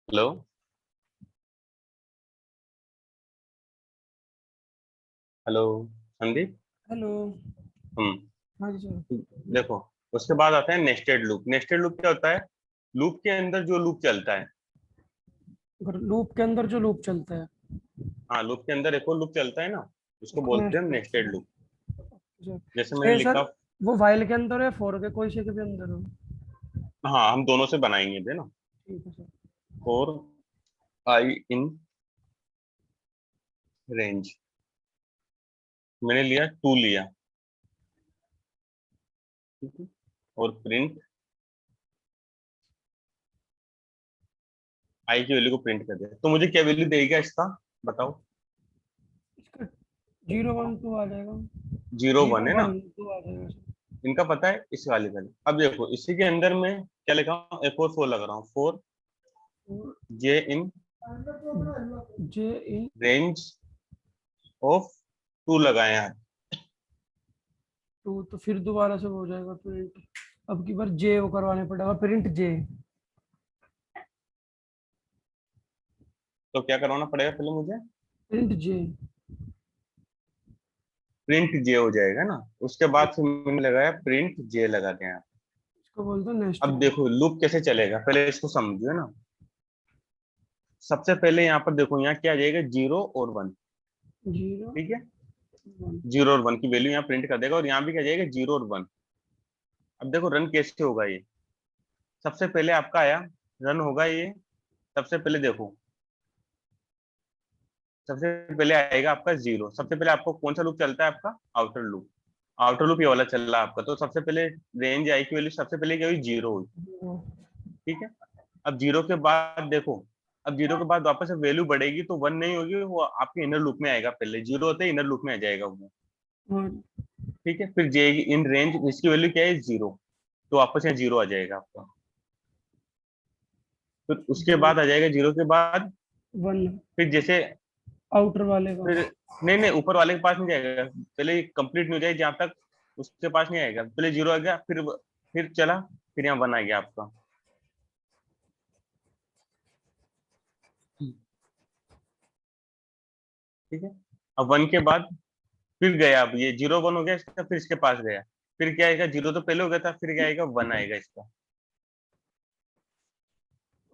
Hello, hello Sandeep. Hello. हम्म। हाँ जी सर। देखो, उसके बाद आता है नेस्टेड लूप। नेस्टेड लूप क्या होता है? लूप के अंदर जो लूप चलता है। अगर लूप के अंदर जो लूप चलता है हाँ, लूप के अंदर एक और लूप चलता है ना, उसको उसको बोलते हैं नेक्स्ट। Nested loop. जैसे मैंने ये सर लिखा। वो वाइल के अंदर है, फॉर के कोई से के भी अंदर हो। हाँ, हम दोनों से बनाएंगे भी ना। ठीक है sir. Four I in range, मैंने लिया टू लिया। ठीक है। और प्रिंट आई की वैल्यू को प्रिंट कर दिया, तो मुझे क्या वैल्यू देगा इसका, बताओ। इसका 0 1 2 आ जाएगा। 0 1 जीरो है ना। वन टू आ जाएगा सर। इनका पता है, इस वाले का नहीं। अब देखो, इसी के अंदर में क्या लिखा हूँ, एक और फोर लगा रहा हूँ, for j in j in range of two लगाए हैं। टू, तो फिर दोबारा से हो जाएगा प्रिंट। अब की बार जे वो करवाने पड़ेगा, प्रिंट जे। तो क्या करवाना पड़ेगा पहले मुझे? प्रिंट जे। प्रिंट जे हो जाएगा ना। उसके बाद फिर मैंने लगाया प्रिंट जे लगा दिया। इसको बोलते हैं अब नेस्टेड। देखो लूप कैसे चलेगा, पहले इसको समझिए ना। सबसे पहले यहाँ पर देखो, यहाँ क्या आ जाएगा, 0 और 1। जीरो ठीक है। वन। 0 और 1 की वैल्यू यहाँ प्रिंट कर देगा, और यहाँ भी क्या जाएगा, 0 और 1। अब देखो रन कैसे होगा ये। सबसे पहले आपका आया, रन होगा ये। सबसे पहले देखो, सबसे पहले आएगा आपका 0। सबसे पहले आपको कौन सा लूप चलता है, आपका आउटर लूप। आउटर लूप ये वाला चल रहा है आपका, तो सबसे पहले रेंज आई की वैल्यू सबसे पहले क्या हुई, 0 हुई। ठीक है। अब 0 के बाद देखो, अब 0 के बाद वापस से वैल्यू बढ़ेगी, तो 1 नहीं होगी, वो आपके इनर लूप में आएगा। पहले 0 होते ही इनर लूप में आ जाएगा वो। वन। ठीक है। फिर जे इन रेंज, इसकी वैल्यू क्या है, 0। तो वापस यहाँ 0 आ जाएगा आपका। फिर उसके बाद आ जाएगा 0 के बाद। वन फिर जैसे, आउटर वाले का। फिर नहीं नहीं, ऊपर वाले के पास नहीं जाएगा, पहले कंप्लीट नहीं हो जाए जहां तक, उसके पास नहीं आएगा। पहले 0 आ गया, फिर चला, फिर यहाँ 1 आ गया आपका। ठीक है। अब 1 के बाद फिर गया, अब ये 0 1 हो गया इसका, फिर इसके पास गया। फिर क्या आएगा, 0 तो पहले हो गया था, फिर क्या आएगा, 1 आएगा इसका।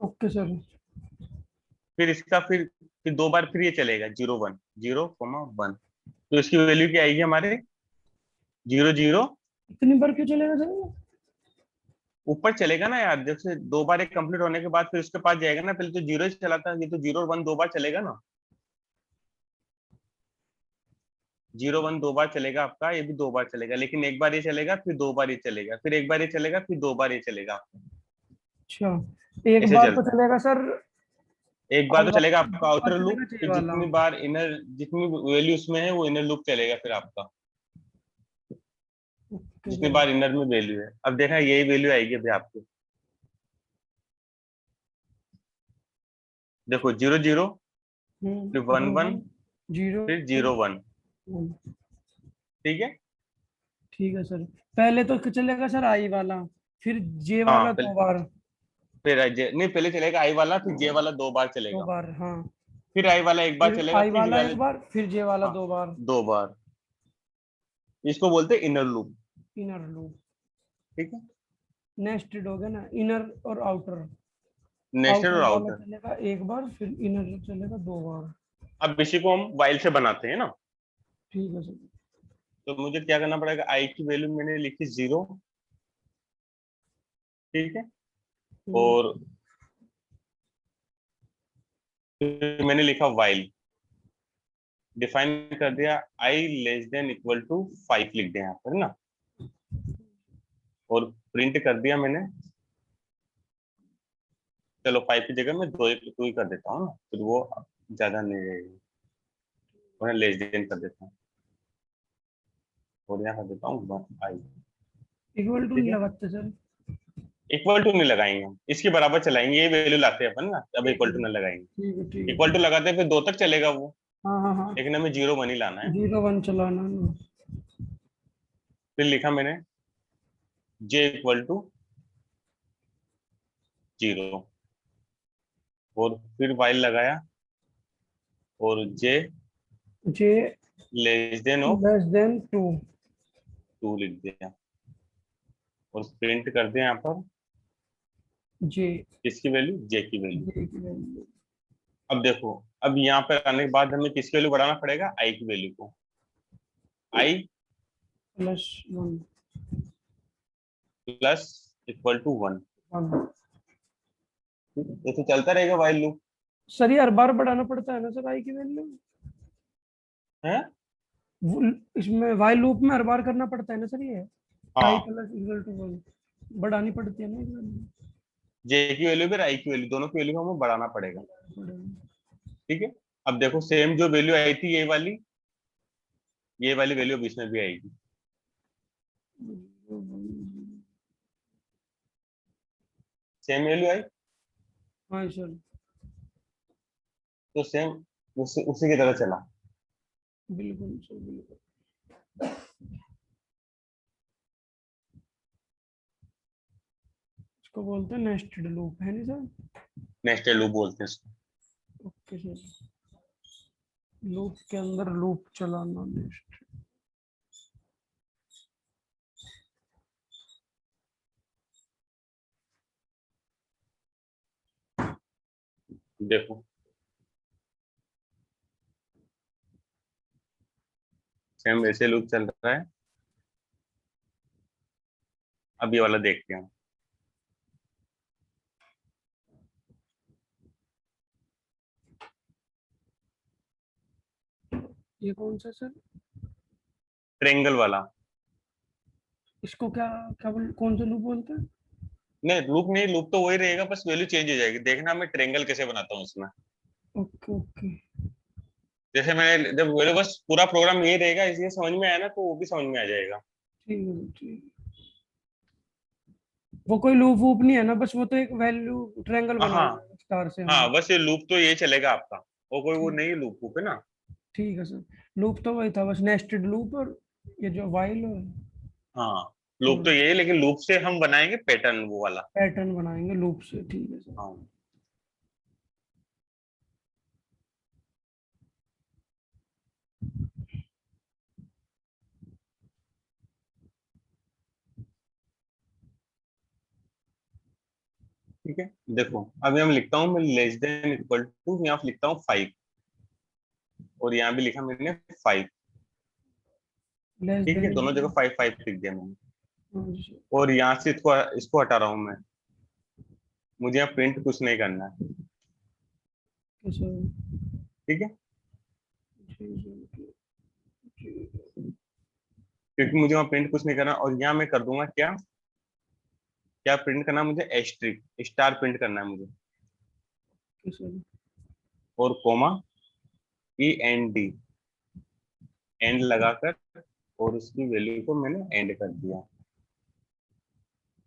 Okay sir. फिर इसका, फिर दो बार फिर ये चलेगा, 0 1, 0 1। तो इसकी वैल्यू क्या आएगी हमारे, 0 0। इतनी बार क्यों चलेगा सर? ऊपर चलेगा ना यार, जैसे दो बार एक कंप्लीट होने के बाद फिर उसके पास जाएगा ना। पहले तो 0 ही चला था, ये तो 0 1 दो बार चलेगा ना। 0 1 दो बार चलेगा आपका, ये भी दो बार चलेगा, लेकिन एक बार ये चलेगा, फिर दो बार ये चलेगा, फिर एक बार ये चलेगा, फिर दो बार ये चलेगा। अच्छा, एक ऐसे बार तो चलता है। चलेगा सर एक बार आई तो चलेगा वाला, आपका दो बार आउटर लूप, चलेगा जे फिर वाला। जितनी बार इनर, जितनी वैल्यू उसमें है वो इनर लूप चलेगा फिर आपका, ओके जितनी सर। बार इनर में वैल्यू है। अब देखा, यही वैल्यू आएगी अभी आपको। देखो 0 0, फिर 1 वन 1, वन जीरो फिर 0 1। वन। ठीक है। ठीक है सर। पहले तो चलेगा सर आई वाला, फिर जे हाँ वाला पहले, 2 बार। नहीं पहले चलेगा आई वाला, फिर जे वाला दो बार दो चलेगा। बार हाँ। फिर आई वाला एक बार फिर चलेगा, आई फिर वाला वाले, एक बार, फिर जे वाला हाँ 2 बार। दो बार। इसको बोलते हैं इनर लूप। Inner loop. ठीक है। नेस्टेड हो गया ना, इनर और आउटर। नेस्टेड और आउटर वाला आउटर। चलेगा एक बार, फिर इनर चलेगा 2 बार। अब इसी को हम वाइल से बनाते हैं ना। ठीक है सर। तो मुझे क्या करना पड़ेगा, आई की वैल्यू मैंने लिखी 0। ठीक है। हम्म, और फिर मैंने लिखा वाइल, डिफाइन कर दिया, आई लेस देन इक्वल टू 5 लिख दिया यहाँ पर ना। और प्रिंट कर दिया मैंने। चलो 5 की जगह मैं टू ही कर देता हूँ ना, फिर वो ज्यादा नहीं रहेगी। और लेस देन कर देता हूँ, और यहाँ कर देता हूँ आई। इक्वल टू ठीक नहीं है। लगाते सर? इक्वल टू नहीं लगाएंगे हम, इसके बराबर चलाएंगे, ये वैल्यू लाते हैं अपन ना, अब ठीक इक्वल है टू नहीं लगाएंगे। ठीक है ठीक है इक्वल ठीक टू लगाते हैं, फिर दो तक चलेगा वो, है। हाँ हाँ हाँ। लेकिन हमें 0 1 ही लाना है। 0 1 चलाना ना। फिर लिखा मैंने जे इक्वल टू 0। और फिर वाइल लगाया और J J less than of less than 2। 2 लिख दिया और प्रिंट कर दिया यहाँ पर जे किसकी वैल्यू, जे की वैल्यू। जे की वैल्यू अब देखो, अब यहाँ पर आने के बाद हमें किसकी वैल्यू बढ़ाना पड़ेगा, आई की वैल्यू को। आई +1 प्लस इक्वल टू 1। 1। ये तो चलता रहेगा वाइल लूप सर ये हर बार बढ़ाना पड़ता है ना सर आई की वैल्यू? है। इसमें वाइल लूप में हर बार करना पड़ता है ना सर ये? आई हाँ, प्लस इक्वल टू 1 बढ़ानी पड़ती है ना एक वैल्यू? जे की वैल्यू फिर आई की वैल्यू, दोनों की वैल्यू को हमें बढ़ाना पड़ेगा। ठीक है, अब देखो सेम जो वैल्यू आई थी ये वाली वैल्यू अब इसमें भी आएगी। सेम वैल्यू आई हाँ सर तो सेम उसी की तरह चला। बिल्कुल सर बिल्कुल। इसको बोलते हैं नेस्टेड लूप है नहीं सर? नेस्टेड लूप बोलते हैं इसको। ओके सर लूप के अंदर लूप चलाना नेक्स्ट। देखो सेम वैसे लूप चल रहा है। अब ये वाला देखते हैं। ये कौन सा सर? ट्रेंगल वाला। इसको क्या क्या कौन सा लूप बोलते हैं? नहीं लूप नहीं, लूप तो वही रहेगा, बस वैल्यू चेंज हो जाएगी। देखना मैं ट्रेंगल कैसे बनाता हूँ उसमें। ओके ओके जैसे मैंने जब वैल्यू, बस पूरा प्रोग्राम यही रहेगा, इसलिए समझ में आया ना तो वो भी समझ में आ जाएगा। ठीक है ठीक। वो कोई लूप वूप नहीं है ना, बस वो तो एक वैल्यू ट्रायंगल बना हाँ हुआ है स्टार से हाँ, हमने। बस ये लूप तो ये चलेगा आपका, वो कोई वो ठीक नहीं लूप वूप है ना। ठीक है सर लूप तो वही था बस नेस्टेड लूप और ये जो वाइल और हाँ, लूप तो ये है, लेकिन लूप से हम बनाएंगे पैटर्न वो वाला। पैटर्न बनाएंगे लूप से। ठीक है सर। हाँ, ठीक है। देखो अभी हम लिखता हूँ मैं लेस देन इक्वल टू, यहाँ पे लिखता हूँ 5 और यहाँ भी लिखा मैंने 5। लेस ठीक है, देन दोनों जगह 5 5 लिख दिया मैंने। जी और यहाँ से इसको इसको हटा रहा हूँ मैं। मुझे यहाँ प्रिंट कुछ नहीं करना है। सर ठीक है, जी जी जी क्योंकि मुझे वहाँ प्रिंट कुछ नहीं करना। और यहाँ मैं कर दूंगा क्या, क्या प्रिंट करना है मुझे, एस्ट्रिक स्टार प्रिंट करना है मुझे। सर और कोमा END एंड लगाकर, और उसकी वैल्यू को मैंने एंड कर दिया।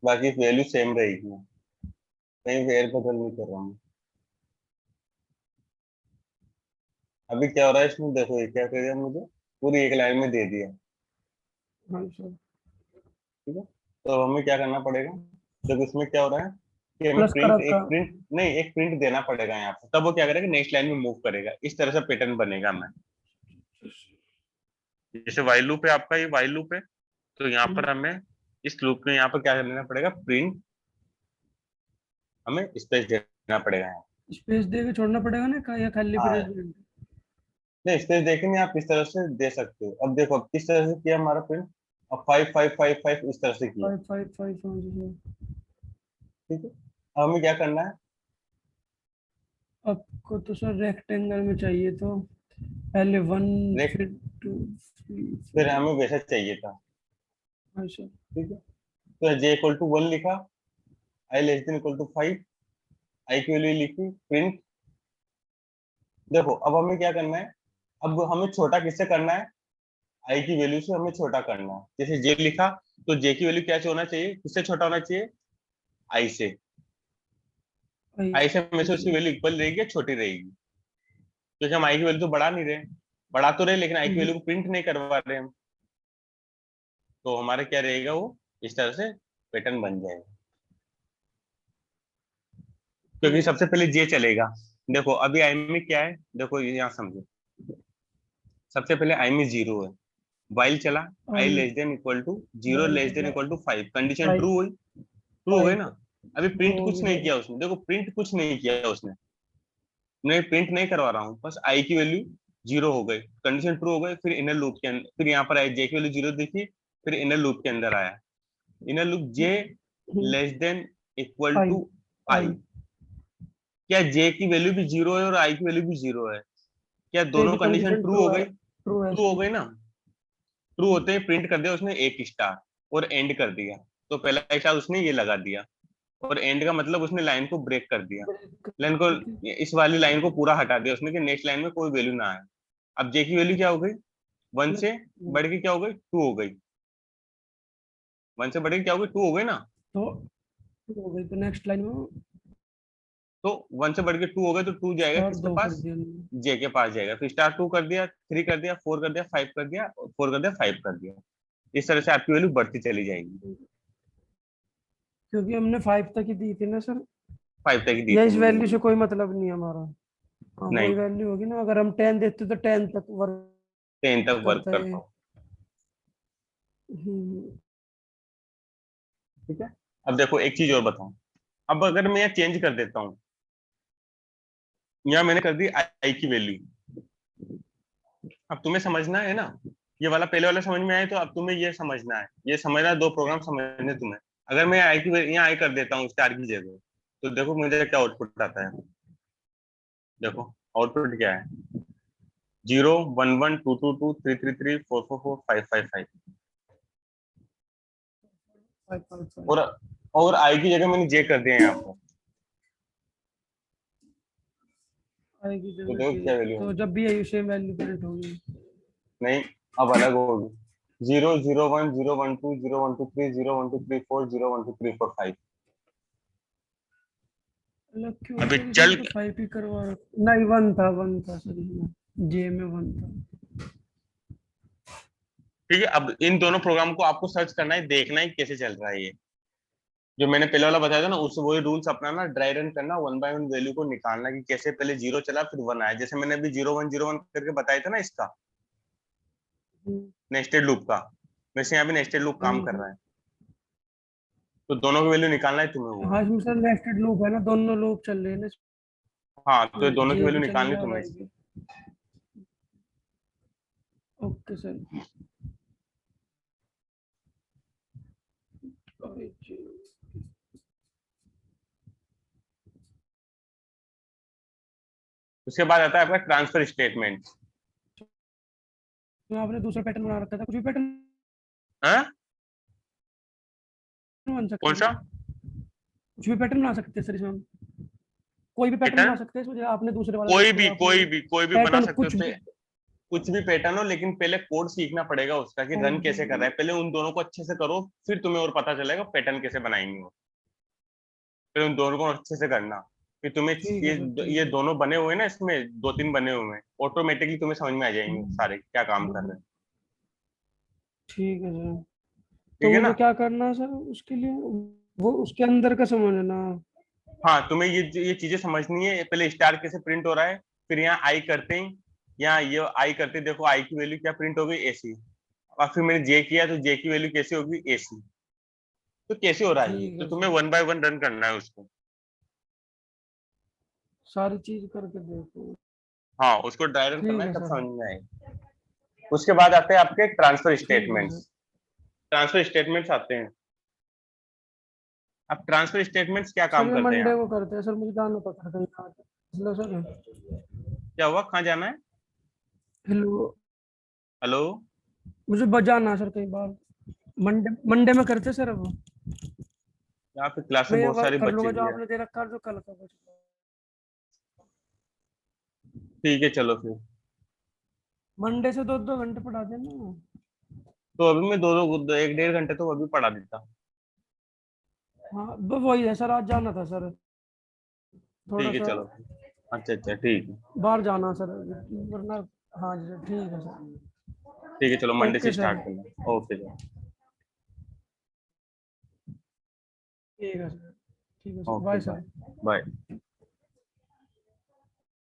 बाकी वैल्यू सेम रहेगी, कहीं फेर बदल नहीं कर रहा हूँ। अभी क्या हो रहा है इसमें, देखो ये क्या कर दिया मुझे, पूरी एक लाइन में दे दिया। हाँ सर ठीक है, तो हमें क्या करना पड़ेगा, जब इसमें क्या हो रहा है कि हमें प्लस करा प्रिंट, था। एक प्रिंट नहीं, एक प्रिंट देना पड़ेगा यहाँ पे, तब वो क्या करेगा, नेक्स्ट लाइन में मूव करेगा। इस तरह से पैटर्न बनेगा। मैं जैसे वाइल लूप है आपका, ये वाइल लूप है, तो यहाँ पर हमें इस लूप में यहाँ पर क्या करना पड़ेगा, प्रिंट, हमें स्पेस देना पड़ेगा यहाँ। स्पेस दे के छोड़ना पड़ेगा ना या खाली हाँ, पीरियड? नहीं स्पेस देखे नहीं, आप इस तरह से दे सकते हो। अब देखो अब किस तरह से किया हमारा प्रिंट, अब 5 5 5 5 इस तरह से किया। 5 5 5 हाँ जी सर। ठीक है, अब हमें क्या करना है, आपको तो सर रेक्टेंगल में चाहिए तो पहले 1 रेक्ट, फिर 2 3 फिर 4। हमें वैसा चाहिए था। हाँ सर ठीक है, तो जे इक्वल टू 1 लिखा, आई लेस देन इक्वल टू 5, आई की वैल्यू लिखी, प्रिंट। देखो अब हमें क्या करना है, अब हमें छोटा किससे करना है, आई की वैल्यू से हमें छोटा करना है। जैसे जे लिखा, तो जे की वैल्यू क्या से होना चाहिए, किससे छोटा होना चाहिए, आई से। आई आई से हमेशा उसकी से। वैल्यू इक्वल रहेगी या छोटी रहेगी, क्योंकि हम आई की वैल्यू तो बढ़ा नहीं रहे, बढ़ा तो रहे लेकिन आई की वैल्यू को प्रिंट नहीं करवा रहे हम। तो हमारा क्या रहेगा, वो इस तरह से पैटर्न बन जाएगा। क्योंकि सबसे पहले जे चलेगा। देखो अभी आई में क्या है, देखो ये यहाँ समझो। सबसे पहले आई में 0 है, वाइल चला, I less than equal to 0 less than equal to 5, condition true हुई, ट्रू हो गई ना। अभी प्रिंट कुछ नहीं किया उसने, देखो प्रिंट कुछ नहीं किया उसने, मैं प्रिंट नहीं करवा रहा हूँ, बस आई की वैल्यू 0 हो गई, कंडीशन ट्रू हो गई, फिर इनर लूप के अंदर, फिर यहाँ पर आई जे की वैल्यू 0 देखी, फिर इनर लूप के अंदर आया, inner loop J less than equal to I. क्या जे की वैल्यू भी 0 है और आई की वैल्यू भी 0 है? क्या दोनों कंडीशन ट्रू हो गई? ट्रू हो गई ना। ट्रू होते ही प्रिंट कर दिया उसने एक स्टार और एंड कर दिया, तो पहला स्टार उसने ये लगा दिया, और एंड का मतलब उसने लाइन को ब्रेक कर दिया, लाइन को, इस वाली लाइन को पूरा हटा दिया उसने कि नेक्स्ट लाइन में कोई वैल्यू ना आए। अब जे की वैल्यू क्या हो गई, 1 से बढ़ के क्या हो गई, 2 हो गई, 1 से बढ़ के क्या हो गई, 2 हो गई ना। तो हो गई, तो नेक्स्ट लाइन में तो 1 से बढ़ के 2 हो गए, तो 2 जाएगा स्टार किसके 2 कर पास, दिया हमने। जे के पास जाएगा, फिर स्टार 2 कर दिया, 3 कर दिया, 4 कर दिया, 5 कर दिया, 4 कर दिया, 5 कर दिया। इस तरह से आपकी वैल्यू बढ़ती चली जाएगी। क्योंकि हमने 5 तक ही दी थी ना सर, 5 तक ही दी या थी इस हमने वैल्यू से वैल्यू। कोई मतलब नहीं है हमारा। हाँ वही नहीं, वैल्यू होगी ना, अगर हम 10 देते तो 10 तक वर्क 10 तक वर्क करता है। करता हूँ। हम्म, ठीक है। अब देखो एक चीज और बताऊं, अब अगर मैं यहाँ चेंज कर देता हूँ, यहाँ मैंने कर दी आई की वैल्यू, अब तुम्हें समझना है ना, ये वाला पहले वाला समझ में आए, तो अब तुम्हें ये समझना है, ये समझना है, दो प्रोग्राम समझने तुम्हें। अगर मैं आई की यहाँ आई कर देता हूँ स्टार की जगह, तो देखो मुझे क्या आउटपुट आता है। देखो आउटपुट क्या है, 0 1 1 2 2 2 3 3 3 4 4 4 5 5 5। 5 5 5 और आई की जगह मैंने जे कर दिया यहाँ पर, आएगी तो जगह देखो जी, क्या वैल्यू तो होगी। जब भी यही सेम वैल्यू प्रिंट होगी। नहीं, अब अलग होगी, 0 0 1 0 1 2 0 1 2 3 0 1 2 3 4 0 1 2 3 4 5। अलग क्यों अभी सर, चल, इसमें तो 5 ही करवा नहीं, 1 था सर, इसमें जे में 1 था। ठीक है, अब इन दोनों प्रोग्राम को आपको सर्च करना है, देखना है कैसे चल रहा है ये, जो मैंने पहले वाला बताया था ना, उस वही रूल्स अपनाना, ड्राई रन करना, 1 बाय 1 वैल्यू को निकालना कि कैसे पहले 0 चला फिर 1 आया, जैसे मैंने अभी 0 1 0 1 करके बताया था ना इसका नेस्टेड लूप का, वैसे यहाँ पे नेस्टेड लूप काम कर रहा है, तो दोनों की वैल्यू निकालना है तुम्हें वो। हाँ इसमें सर नेस्टेड लूप है ना, दोनों लूप चल रहे हैं ना, हाँ, तो ये दोनों की जे वैल्यू भी निकालनी चलेगा है और तुम्हें आई इसकी। भी। Okay sir. उसके बाद आता है आपका ट्रांसफर स्टेटमेंट। तो आपने दूसरा पैटर्न बना रखा था, कुछ भी पैटर्न हाँ, बन सकते कौन हैं सा इसमें? कुछ भी पैटर्न बना सकते हैं सर इसमें हम, कोई भी पैटर्न बना पैटर्न? सकते हैं इसमें, आपने दूसरे वाला कोई भी देखा आपने कोई भी कोई भी बना पैटर्न सकते हो कुछ भी। कुछ भी पैटर्न हो, लेकिन पहले कोड सीखना पड़ेगा उसका कि रन कैसे कर रहा है, पहले उन दोनों को अच्छे से करो, फिर तुम्हें और पता चलेगा पैटर्न कैसे बनाएंगे वो, फिर उन दोनों को अच्छे से करना, फिर तुम्हें ठीक ये है सर, ठीक ये है। दोनों बने हुए हैं ना, इसमें 2 3 बने हुए हैं, ऑटोमेटिकली तुम्हें समझ में आ जाएंगे सारे क्या काम कर रहे हैं। ठीक है सर, तो ठीक है ना। मुझे क्या करना है सर उसके लिए, वो उसके अंदर का समझना। हाँ, तुम्हें ये चीजें समझनी है, पहले स्टार कैसे प्रिंट हो रहा है, फिर यहाँ आई करते हैं, यहाँ ये आई करते हैं, देखो आई की वैल्यू क्या प्रिंट हो गई, एसी, और फिर मैंने जे किया तो जे की वैल्यू कैसे होगी, एसी। तो कैसे हो रहा है ये, ठीक तो है तुम्हें सर, 1 बाय 1 रन करना है उसको। सारी चीज करके देखो। हाँ, उसको ड्राई रन करना ठीक है, है तब सर, समझ में आएगा। उसके बाद आते हैं आपके ट्रांसफर ठीक है सर। स्टेटमेंट्स। ट्रांसफर स्टेटमेंट्स आते हैं। अब ट्रांसफर स्टेटमेंट्स क्या सर काम ये करते हैं मंडे यहाँ? को करते हैं सर, मुझे जाना पड़ता है कहीं आज। Hello sir. क्या हुआ, कहाँ जाना है? Hello, hello. मुझे बजाना है सर कहीं बाहर। मंडे मंडे में करते हैं सर अब। यहाँ पे क्लास में मैं ये बहुत वर्क सारी कर बच्ची लूंगा जो भी है। आपने दे रखा है, जो कल का बच। ठीक है, चलो फिर। मंडे से 2 2 घंटे पढ़ा देना। तो अभी मैं दो दो 1 1.5 घंटे तो अभी पढ़ा देता। हाँ वही है सर, आज जाना था सर, थोड़ा ठीक है, सा चलो। अच्छा अच्छा, ठीक है। बाहर जाना सर, वरना। हाँ जी सर, ठीक है सर। ठीक है, चलो मंडे ओके से सर, स्टार्ट करना, ओके चलो। ठीक है सर, ठीक है sir, okay, bye bye. Sir. Bye.